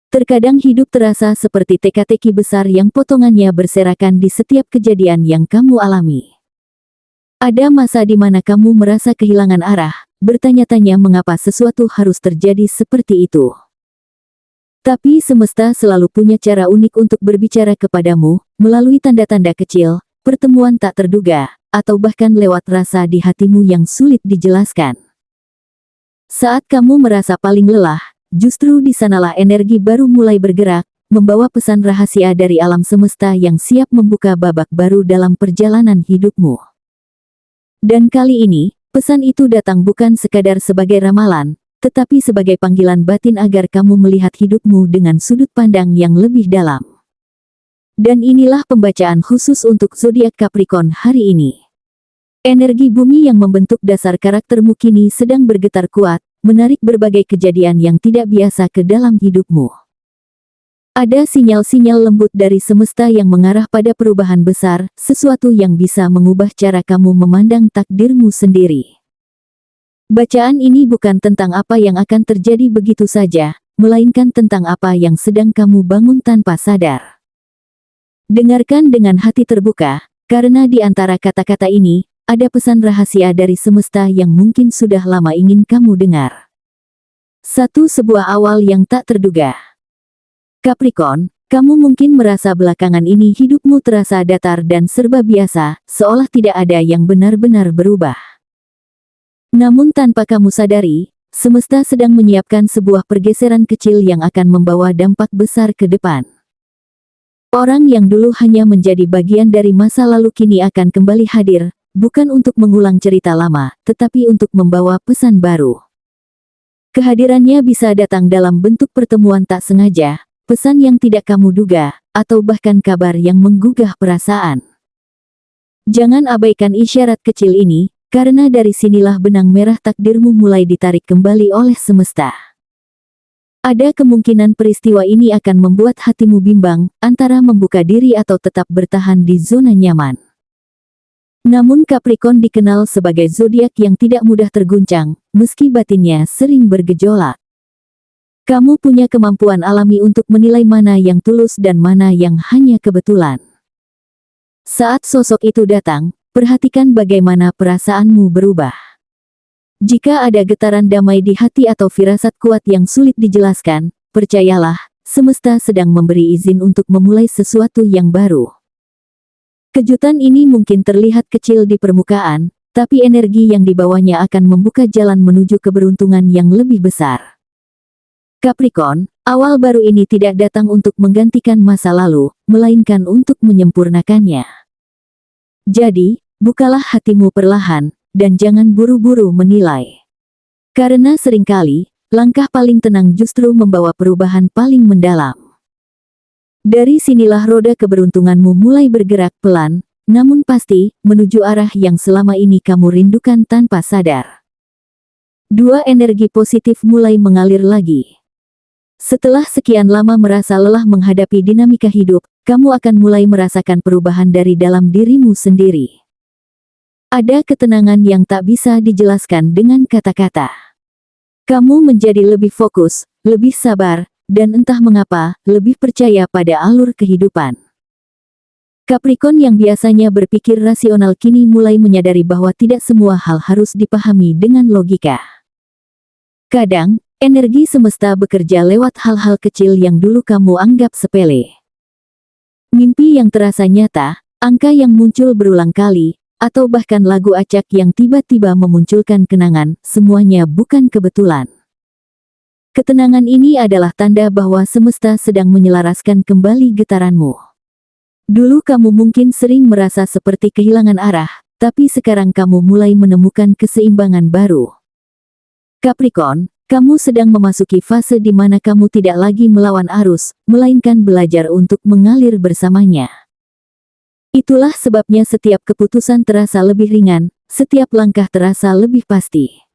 Terkadang hidup terasa seperti teka-teki besar yang potongannya berserakan di setiap kejadian yang kamu alami. Ada masa di mana kamu merasa kehilangan arah, bertanya-tanya mengapa sesuatu harus terjadi seperti itu. Tapi semesta selalu punya cara unik untuk berbicara kepadamu, melalui tanda-tanda kecil, pertemuan tak terduga, atau bahkan lewat rasa di hatimu yang sulit dijelaskan. Saat kamu merasa paling lelah, justru di sanalah energi baru mulai bergerak, membawa pesan rahasia dari alam semesta yang siap membuka babak baru dalam perjalanan hidupmu. Dan kali ini, pesan itu datang bukan sekadar sebagai ramalan, tetapi sebagai panggilan batin agar kamu melihat hidupmu dengan sudut pandang yang lebih dalam. Dan inilah pembacaan khusus untuk zodiak Capricorn hari ini. Energi bumi yang membentuk dasar karaktermu kini sedang bergetar kuat, menarik berbagai kejadian yang tidak biasa ke dalam hidupmu. Ada sinyal-sinyal lembut dari semesta yang mengarah pada perubahan besar, sesuatu yang bisa mengubah cara kamu memandang takdirmu sendiri. Bacaan ini bukan tentang apa yang akan terjadi begitu saja, melainkan tentang apa yang sedang kamu bangun tanpa sadar. Dengarkan dengan hati terbuka, karena di antara kata-kata ini, ada pesan rahasia dari semesta yang mungkin sudah lama ingin kamu dengar. Sebuah awal yang tak terduga. Capricorn, kamu mungkin merasa belakangan ini hidupmu terasa datar dan serba biasa, seolah tidak ada yang benar-benar berubah. Namun tanpa kamu sadari, semesta sedang menyiapkan sebuah pergeseran kecil yang akan membawa dampak besar ke depan. Orang yang dulu hanya menjadi bagian dari masa lalu kini akan kembali hadir, bukan untuk mengulang cerita lama, tetapi untuk membawa pesan baru. Kehadirannya bisa datang dalam bentuk pertemuan tak sengaja, pesan yang tidak kamu duga, atau bahkan kabar yang menggugah perasaan. Jangan abaikan isyarat kecil ini, karena dari sinilah benang merah takdirmu mulai ditarik kembali oleh semesta. Ada kemungkinan peristiwa ini akan membuat hatimu bimbang, antara membuka diri atau tetap bertahan di zona nyaman. Namun Capricorn dikenal sebagai zodiak yang tidak mudah terguncang, meski batinnya sering bergejolak. Kamu punya kemampuan alami untuk menilai mana yang tulus dan mana yang hanya kebetulan. Saat sosok itu datang, perhatikan bagaimana perasaanmu berubah. Jika ada getaran damai di hati atau firasat kuat yang sulit dijelaskan, percayalah, semesta sedang memberi izin untuk memulai sesuatu yang baru. Kejutan ini mungkin terlihat kecil di permukaan, tapi energi yang dibawanya akan membuka jalan menuju keberuntungan yang lebih besar. Capricorn, awal baru ini tidak datang untuk menggantikan masa lalu, melainkan untuk menyempurnakannya. Jadi, bukalah hatimu perlahan, dan jangan buru-buru menilai. Karena seringkali, langkah paling tenang justru membawa perubahan paling mendalam. Dari sinilah roda keberuntunganmu mulai bergerak pelan, namun pasti, menuju arah yang selama ini kamu rindukan tanpa sadar. Dua energi positif mulai mengalir lagi. Setelah sekian lama merasa lelah menghadapi dinamika hidup, kamu akan mulai merasakan perubahan dari dalam dirimu sendiri. Ada ketenangan yang tak bisa dijelaskan dengan kata-kata. Kamu menjadi lebih fokus, lebih sabar, dan entah mengapa, lebih percaya pada alur kehidupan. Capricorn yang biasanya berpikir rasional kini mulai menyadari bahwa tidak semua hal harus dipahami dengan logika. Kadang, energi semesta bekerja lewat hal-hal kecil yang dulu kamu anggap sepele. Mimpi yang terasa nyata, angka yang muncul berulang kali, atau bahkan lagu acak yang tiba-tiba memunculkan kenangan, semuanya bukan kebetulan. Ketenangan ini adalah tanda bahwa semesta sedang menyelaraskan kembali getaranmu. Dulu kamu mungkin sering merasa seperti kehilangan arah, tapi sekarang kamu mulai menemukan keseimbangan baru. Capricorn, kamu sedang memasuki fase di mana kamu tidak lagi melawan arus, melainkan belajar untuk mengalir bersamanya. Itulah sebabnya setiap keputusan terasa lebih ringan, setiap langkah terasa lebih pasti.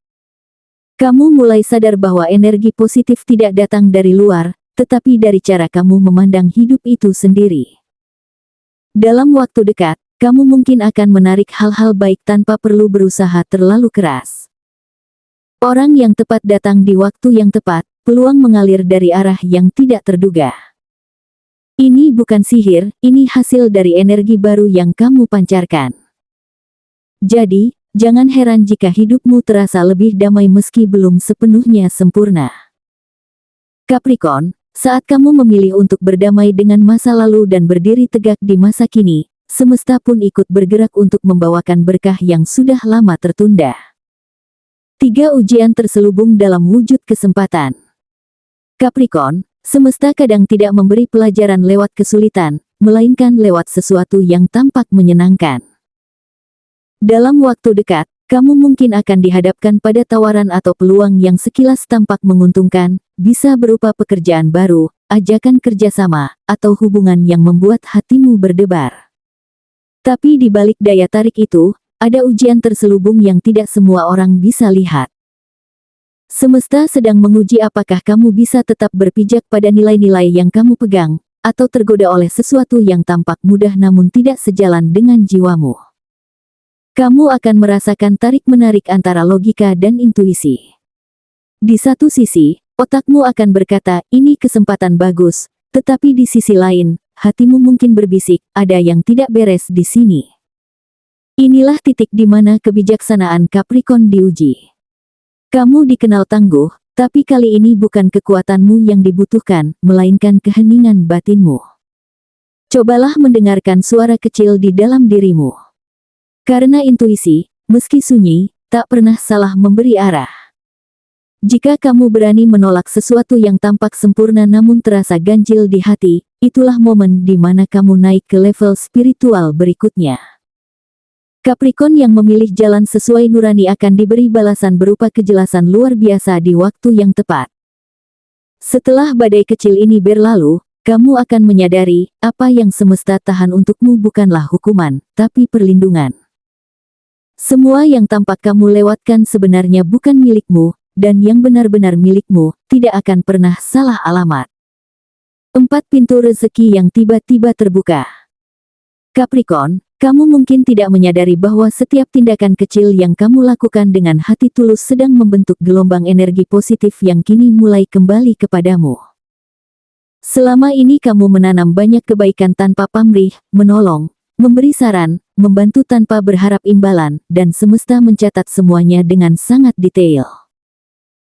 Kamu mulai sadar bahwa energi positif tidak datang dari luar, tetapi dari cara kamu memandang hidup itu sendiri. Dalam waktu dekat, kamu mungkin akan menarik hal-hal baik tanpa perlu berusaha terlalu keras. Orang yang tepat datang di waktu yang tepat, peluang mengalir dari arah yang tidak terduga. Ini bukan sihir, ini hasil dari energi baru yang kamu pancarkan. Jadi, jangan heran jika hidupmu terasa lebih damai meski belum sepenuhnya sempurna. Capricorn, saat kamu memilih untuk berdamai dengan masa lalu dan berdiri tegak di masa kini, semesta pun ikut bergerak untuk membawakan berkah yang sudah lama tertunda. 3 ujian terselubung dalam wujud kesempatan. Capricorn, semesta kadang tidak memberi pelajaran lewat kesulitan, melainkan lewat sesuatu yang tampak menyenangkan. Dalam waktu dekat, kamu mungkin akan dihadapkan pada tawaran atau peluang yang sekilas tampak menguntungkan, bisa berupa pekerjaan baru, ajakan kerjasama, atau hubungan yang membuat hatimu berdebar. Tapi di balik daya tarik itu, ada ujian terselubung yang tidak semua orang bisa lihat. Semesta sedang menguji apakah kamu bisa tetap berpijak pada nilai-nilai yang kamu pegang, atau tergoda oleh sesuatu yang tampak mudah namun tidak sejalan dengan jiwamu. Kamu akan merasakan tarik-menarik antara logika dan intuisi. Di satu sisi, otakmu akan berkata, ini kesempatan bagus, tetapi di sisi lain, hatimu mungkin berbisik, ada yang tidak beres di sini. Inilah titik di mana kebijaksanaan Capricorn diuji. Kamu dikenal tangguh, tapi kali ini bukan kekuatanmu yang dibutuhkan, melainkan keheningan batinmu. Cobalah mendengarkan suara kecil di dalam dirimu. Karena intuisi, meski sunyi, tak pernah salah memberi arah. Jika kamu berani menolak sesuatu yang tampak sempurna namun terasa ganjil di hati, itulah momen di mana kamu naik ke level spiritual berikutnya. Capricorn yang memilih jalan sesuai nurani akan diberi balasan berupa kejelasan luar biasa di waktu yang tepat. Setelah badai kecil ini berlalu, kamu akan menyadari, apa yang semesta tahan untukmu bukanlah hukuman, tapi perlindungan. Semua yang tampak kamu lewatkan sebenarnya bukan milikmu, dan yang benar-benar milikmu, tidak akan pernah salah alamat. 4 pintu rezeki yang tiba-tiba terbuka. Capricorn, kamu mungkin tidak menyadari bahwa setiap tindakan kecil yang kamu lakukan dengan hati tulus sedang membentuk gelombang energi positif yang kini mulai kembali kepadamu. Selama ini kamu menanam banyak kebaikan tanpa pamrih, menolong, memberi saran, membantu tanpa berharap imbalan, dan semesta mencatat semuanya dengan sangat detail.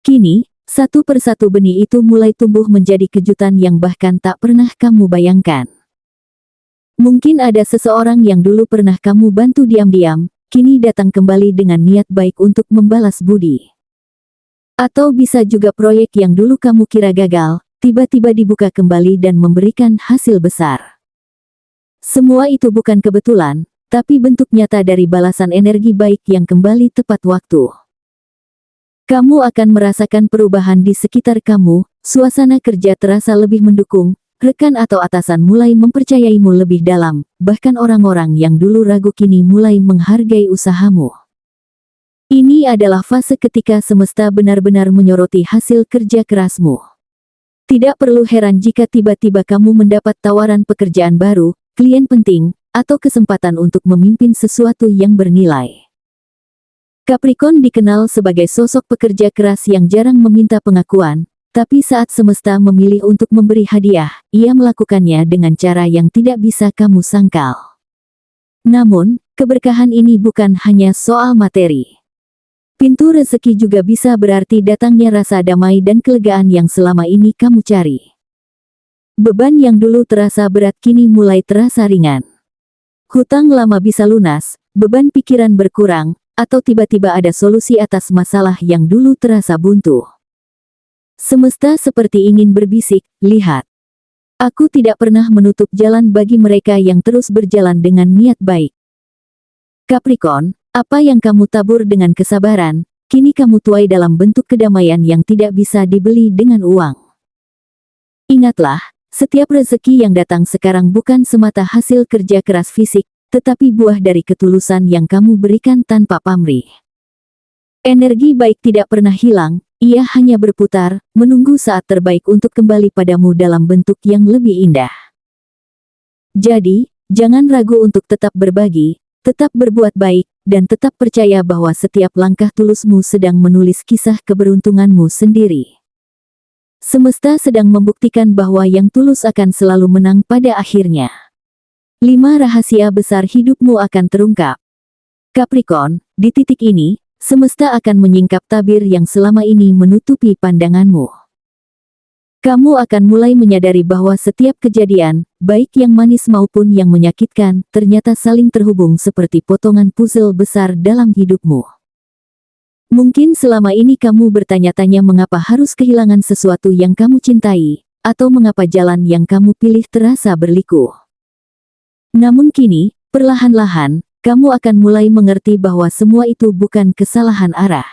Kini, satu persatu benih itu mulai tumbuh menjadi kejutan yang bahkan tak pernah kamu bayangkan. Mungkin ada seseorang yang dulu pernah kamu bantu diam-diam, kini datang kembali dengan niat baik untuk membalas budi. Atau bisa juga proyek yang dulu kamu kira gagal, tiba-tiba dibuka kembali dan memberikan hasil besar. Semua itu bukan kebetulan, tapi bentuk nyata dari balasan energi baik yang kembali tepat waktu. Kamu akan merasakan perubahan di sekitar kamu, suasana kerja terasa lebih mendukung, rekan atau atasan mulai mempercayaimu lebih dalam, bahkan orang-orang yang dulu ragu kini mulai menghargai usahamu. Ini adalah fase ketika semesta benar-benar menyoroti hasil kerja kerasmu. Tidak perlu heran jika tiba-tiba kamu mendapat tawaran pekerjaan baru, klien penting, atau kesempatan untuk memimpin sesuatu yang bernilai. Capricorn dikenal sebagai sosok pekerja keras yang jarang meminta pengakuan, tapi saat semesta memilih untuk memberi hadiah, ia melakukannya dengan cara yang tidak bisa kamu sangkal. Namun, keberkahan ini bukan hanya soal materi. Pintu rezeki juga bisa berarti datangnya rasa damai dan kelegaan yang selama ini kamu cari. Beban yang dulu terasa berat kini mulai terasa ringan. Hutang lama bisa lunas, beban pikiran berkurang, atau tiba-tiba ada solusi atas masalah yang dulu terasa buntu. Semesta seperti ingin berbisik, lihat. Aku tidak pernah menutup jalan bagi mereka yang terus berjalan dengan niat baik. Capricorn, apa yang kamu tabur dengan kesabaran, kini kamu tuai dalam bentuk kedamaian yang tidak bisa dibeli dengan uang. Ingatlah, setiap rezeki yang datang sekarang bukan semata hasil kerja keras fisik, tetapi buah dari ketulusan yang kamu berikan tanpa pamrih. Energi baik tidak pernah hilang, ia hanya berputar, menunggu saat terbaik untuk kembali padamu dalam bentuk yang lebih indah. Jadi, jangan ragu untuk tetap berbagi, tetap berbuat baik, dan tetap percaya bahwa setiap langkah tulusmu sedang menulis kisah keberuntunganmu sendiri. Semesta sedang membuktikan bahwa yang tulus akan selalu menang pada akhirnya. 5 rahasia besar hidupmu akan terungkap. Capricorn, di titik ini, semesta akan menyingkap tabir yang selama ini menutupi pandanganmu. Kamu akan mulai menyadari bahwa setiap kejadian, baik yang manis maupun yang menyakitkan, ternyata saling terhubung seperti potongan puzzle besar dalam hidupmu. Mungkin selama ini kamu bertanya-tanya mengapa harus kehilangan sesuatu yang kamu cintai, atau mengapa jalan yang kamu pilih terasa berliku. Namun kini, perlahan-lahan, kamu akan mulai mengerti bahwa semua itu bukan kesalahan arah.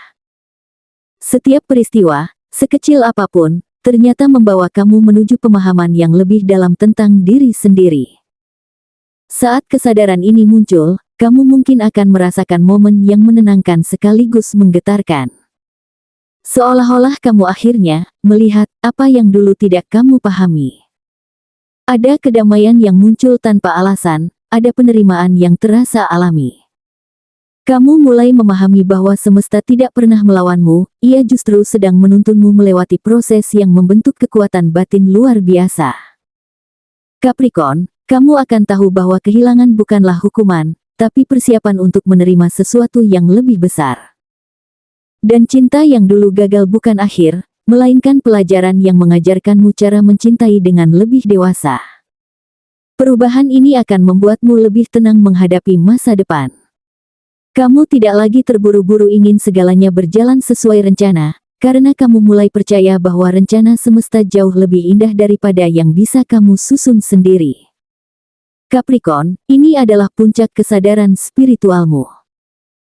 Setiap peristiwa, sekecil apapun, ternyata membawa kamu menuju pemahaman yang lebih dalam tentang diri sendiri. Saat kesadaran ini muncul, kamu mungkin akan merasakan momen yang menenangkan sekaligus menggetarkan. Seolah-olah kamu akhirnya melihat apa yang dulu tidak kamu pahami. Ada kedamaian yang muncul tanpa alasan, ada penerimaan yang terasa alami. Kamu mulai memahami bahwa semesta tidak pernah melawanmu, ia justru sedang menuntunmu melewati proses yang membentuk kekuatan batin luar biasa. Capricorn, kamu akan tahu bahwa kehilangan bukanlah hukuman, tapi persiapan untuk menerima sesuatu yang lebih besar. Dan cinta yang dulu gagal bukan akhir, melainkan pelajaran yang mengajarkanmu cara mencintai dengan lebih dewasa. Perubahan ini akan membuatmu lebih tenang menghadapi masa depan. Kamu tidak lagi terburu-buru ingin segalanya berjalan sesuai rencana, karena kamu mulai percaya bahwa rencana semesta jauh lebih indah daripada yang bisa kamu susun sendiri. Capricorn, ini adalah puncak kesadaran spiritualmu.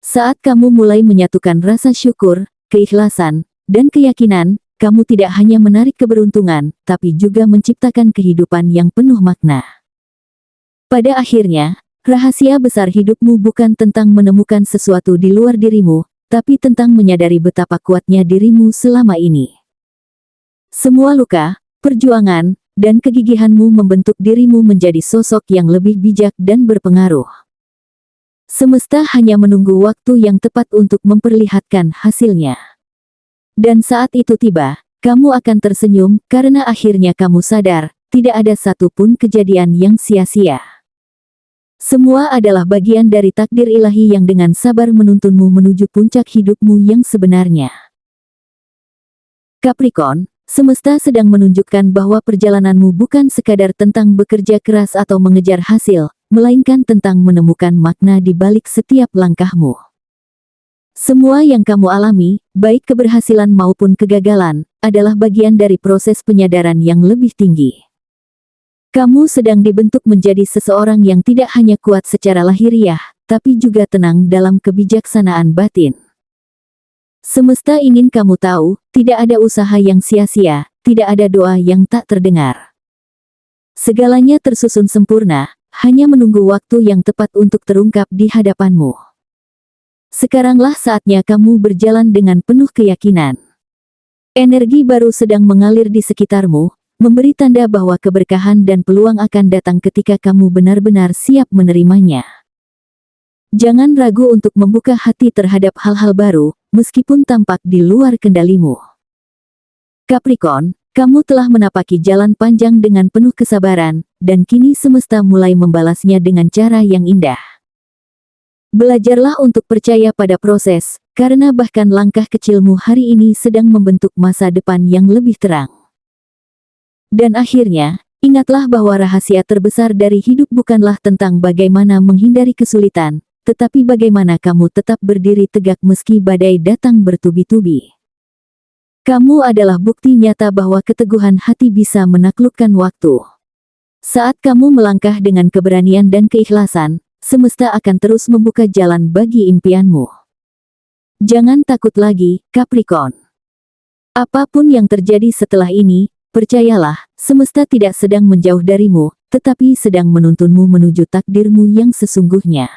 Saat kamu mulai menyatukan rasa syukur, keikhlasan, dan keyakinan, kamu tidak hanya menarik keberuntungan, tapi juga menciptakan kehidupan yang penuh makna. Pada akhirnya, rahasia besar hidupmu bukan tentang menemukan sesuatu di luar dirimu, tapi tentang menyadari betapa kuatnya dirimu selama ini. Semua luka, perjuangan, dan kegigihanmu membentuk dirimu menjadi sosok yang lebih bijak dan berpengaruh. Semesta hanya menunggu waktu yang tepat untuk memperlihatkan hasilnya. Dan saat itu tiba, kamu akan tersenyum karena akhirnya kamu sadar, tidak ada satupun kejadian yang sia-sia. Semua adalah bagian dari takdir ilahi yang dengan sabar menuntunmu menuju puncak hidupmu yang sebenarnya. Capricorn, semesta sedang menunjukkan bahwa perjalananmu bukan sekadar tentang bekerja keras atau mengejar hasil, melainkan tentang menemukan makna di balik setiap langkahmu. Semua yang kamu alami, baik keberhasilan maupun kegagalan, adalah bagian dari proses penyadaran yang lebih tinggi. Kamu sedang dibentuk menjadi seseorang yang tidak hanya kuat secara lahiriah, tapi juga tenang dalam kebijaksanaan batin. Semesta ingin kamu tahu, tidak ada usaha yang sia-sia, tidak ada doa yang tak terdengar. Segalanya tersusun sempurna, hanya menunggu waktu yang tepat untuk terungkap di hadapanmu. Sekaranglah saatnya kamu berjalan dengan penuh keyakinan. Energi baru sedang mengalir di sekitarmu, memberi tanda bahwa keberkahan dan peluang akan datang ketika kamu benar-benar siap menerimanya. Jangan ragu untuk membuka hati terhadap hal-hal baru, meskipun tampak di luar kendalimu. Capricorn, kamu telah menapaki jalan panjang dengan penuh kesabaran, dan kini semesta mulai membalasnya dengan cara yang indah. Belajarlah untuk percaya pada proses, karena bahkan langkah kecilmu hari ini sedang membentuk masa depan yang lebih terang. Dan akhirnya, ingatlah bahwa rahasia terbesar dari hidup bukanlah tentang bagaimana menghindari kesulitan, tetapi bagaimana kamu tetap berdiri tegak meski badai datang bertubi-tubi. Kamu adalah bukti nyata bahwa keteguhan hati bisa menaklukkan waktu. Saat kamu melangkah dengan keberanian dan keikhlasan, semesta akan terus membuka jalan bagi impianmu. Jangan takut lagi, Capricorn. Apapun yang terjadi setelah ini, percayalah, semesta tidak sedang menjauh darimu, tetapi sedang menuntunmu menuju takdirmu yang sesungguhnya.